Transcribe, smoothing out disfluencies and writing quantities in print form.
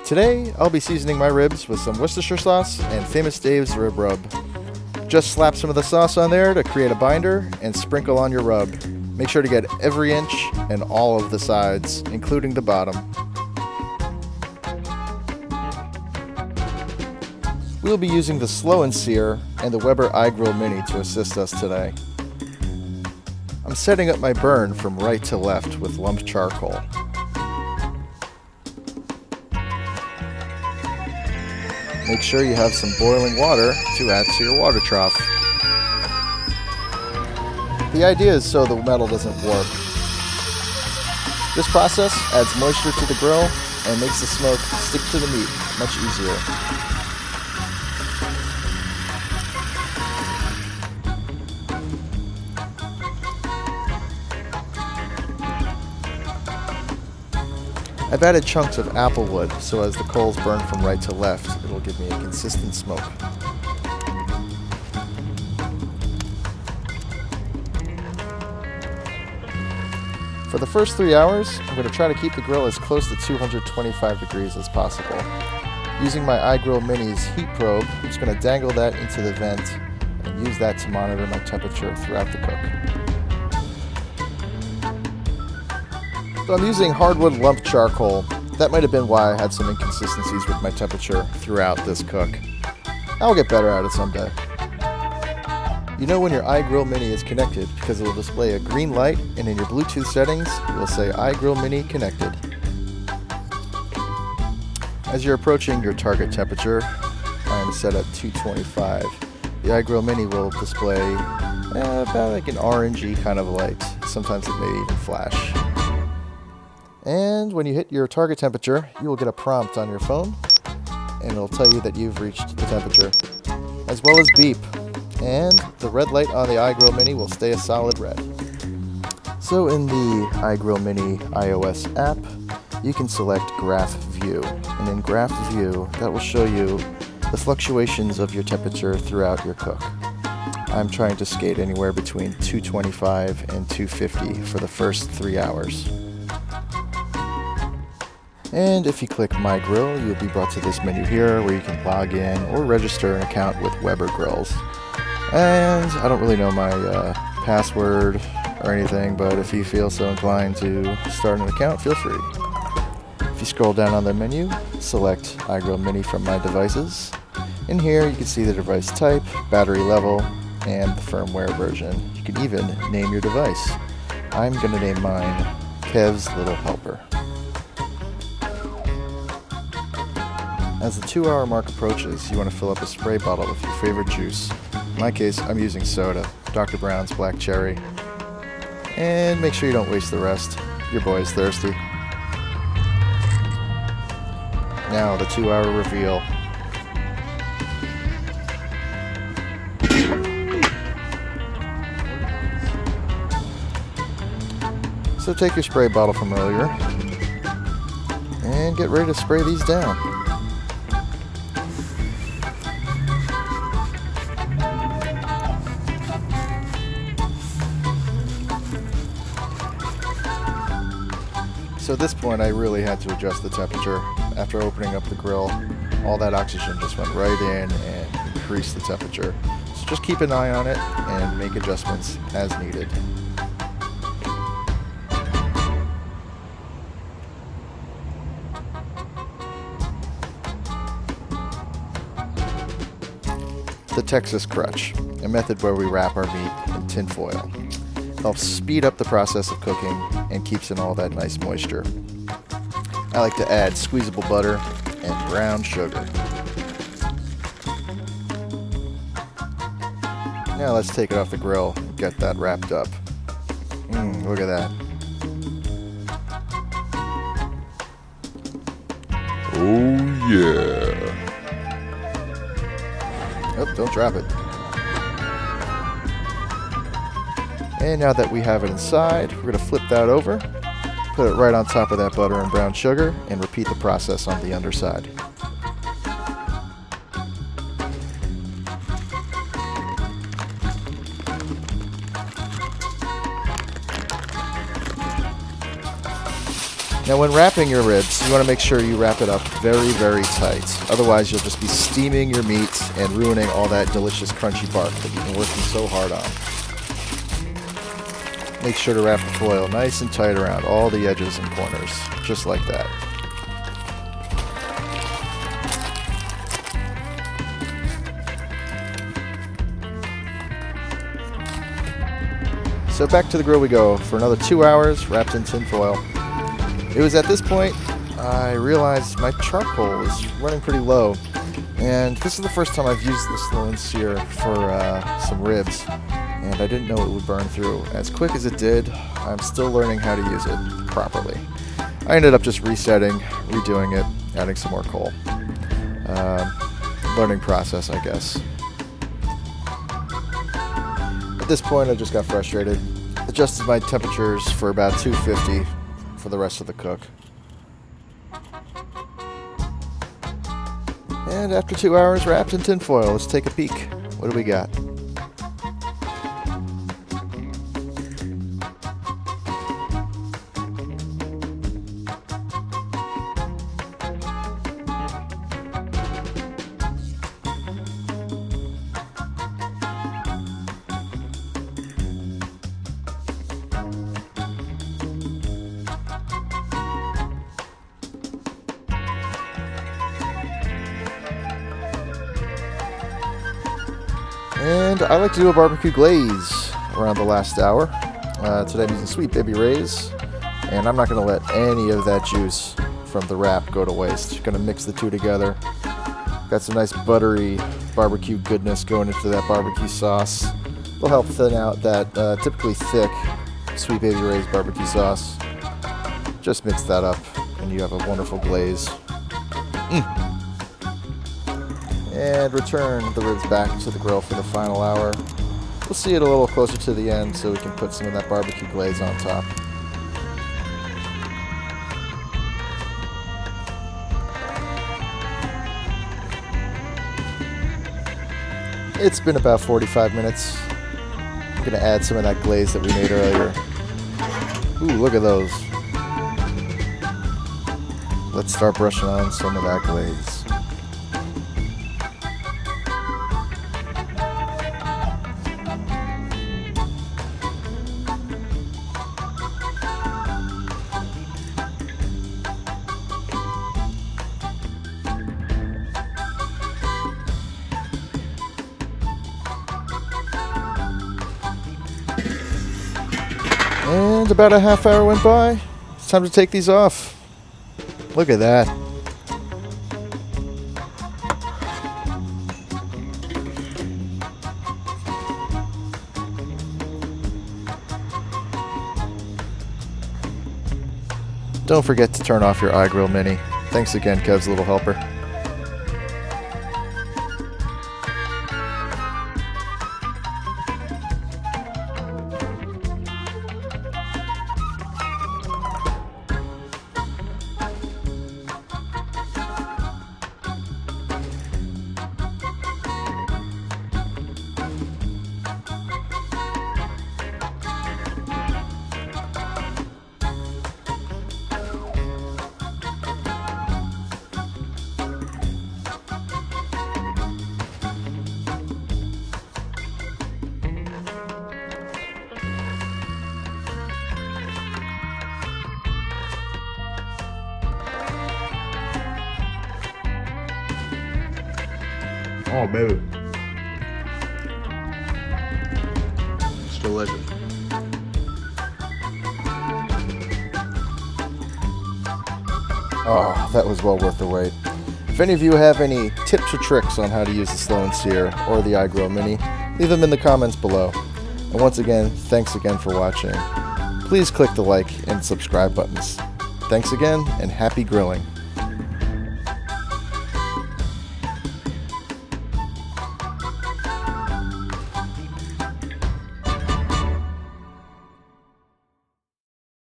Today, I'll be seasoning my ribs with some Worcestershire sauce and Famous Dave's rib rub. Just slap some of the sauce on there to create a binder and sprinkle on your rub. Make sure to get every inch and all of the sides, including the bottom. We'll be using the SLOW N SEAR and the WEBER iGRILL Mini to assist us today. I'm setting up my burn from right to left with lump charcoal. Make sure you have some boiling water to add to your water trough. The idea is so the metal doesn't warp. This process adds moisture to the grill and makes the smoke stick to the meat much easier. I've added chunks of apple wood, so as the coals burn from right to left, it'll give me a consistent smoke. For the first 3 hours, I'm going to try to keep the grill as close to 225 degrees as possible. Using my iGRILL Mini's heat probe, I'm just going to dangle that into the vent and use that to monitor my temperature throughout the cook. So I'm using hardwood lump charcoal. That might have been why I had some inconsistencies with my temperature throughout this cook. I'll get better at it someday. You know when your iGRILL Mini is connected because it will display a green light, and in your Bluetooth settings, it will say iGRILL Mini connected. As you're approaching your target temperature, I am set at 225. The iGRILL Mini will display about like an orangey kind of light. Sometimes it may even flash. And when you hit your target temperature, you will get a prompt on your phone, and it'll tell you that you've reached the temperature, as well as beep. And the red light on the iGRILL Mini will stay a solid red. So in the iGRILL Mini iOS app, you can select Graph View. And in Graph View, that will show you the fluctuations of your temperature throughout your cook. I'm trying to skate anywhere between 225 and 250 for the first 3 hours. And if you click My Grill, you'll be brought to this menu here where you can log in or register an account with Weber Grills. And I don't really know my password or anything, but if you feel so inclined to start an account, feel free. If you scroll down on the menu, select iGRILL Mini from My Devices. In here you can see the device type, battery level, and the firmware version. You can even name your device. I'm going to name mine Kev's Little Helper. As the 2-hour mark approaches, you want to fill up a spray bottle with your favorite juice. In my case, I'm using soda, Dr. Brown's Black Cherry. And make sure you don't waste the rest. Your boy's thirsty. Now, the 2-hour reveal. So take your spray bottle from earlier and get ready to spray these down. So at this point, I really had to adjust the temperature. After opening up the grill, all that oxygen just went right in and increased the temperature. So just keep an eye on it and make adjustments as needed. The Texas Crutch, a method where we wrap our meat in tin foil. Helps speed up the process of cooking and keeps in all that nice moisture. I like to add squeezable butter and brown sugar. Now let's take it off the grill and get that wrapped up. Look at that. Oh yeah. Oh, don't drop it. And now that we have it inside, we're going to flip that over, put it right on top of that butter and brown sugar, and repeat the process on the underside. Now when wrapping your ribs, you want to make sure you wrap it up very, very tight. Otherwise you'll just be steaming your meat and ruining all that delicious crunchy bark that you've been working so hard on. Make sure to wrap the foil nice and tight around all the edges and corners, just like that. So back to the grill we go for another 2 hours wrapped in tin foil. It was at this point I realized my charcoal is running pretty low, and this is the first time I've used the SLOW N SEAR for some ribs, and I didn't know it would burn through as quick as it did. I'm still learning how to use it properly. I ended up just resetting, redoing it, adding some more coal. Learning process, I guess. At this point I just got frustrated, adjusted my temperatures for about 250 for the rest of the cook. And after 2 hours wrapped in tin foil, let's take a peek. What do we got? And I like to do a barbecue glaze around the last hour. Today I'm using Sweet Baby Ray's, and I'm not going to let any of that juice from the wrap go to waste. Just going to mix the two together. Got some nice buttery barbecue goodness going into that barbecue sauce. It'll help thin out that typically thick Sweet Baby Ray's barbecue sauce. Just mix that up and you have a wonderful glaze. And return the ribs back to the grill for the final hour. We'll see it a little closer to the end so we can put some of that barbecue glaze on top. It's been about 45 minutes. I'm going to add some of that glaze that we made earlier. Ooh, look at those. Let's start brushing on some of that glaze. And about a half hour went by. It's time to take these off. Look at that. Don't forget to turn off your iGRILL Mini. Thanks again, Kev's Little Helper. Oh, baby. It's delicious. Oh, that was well worth the wait. If any of you have any tips or tricks on how to use the SLOW N SEAR or the iGRILL Mini, leave them in the comments below. And once again, thanks again for watching. Please click the like and subscribe buttons. Thanks again, and happy grilling.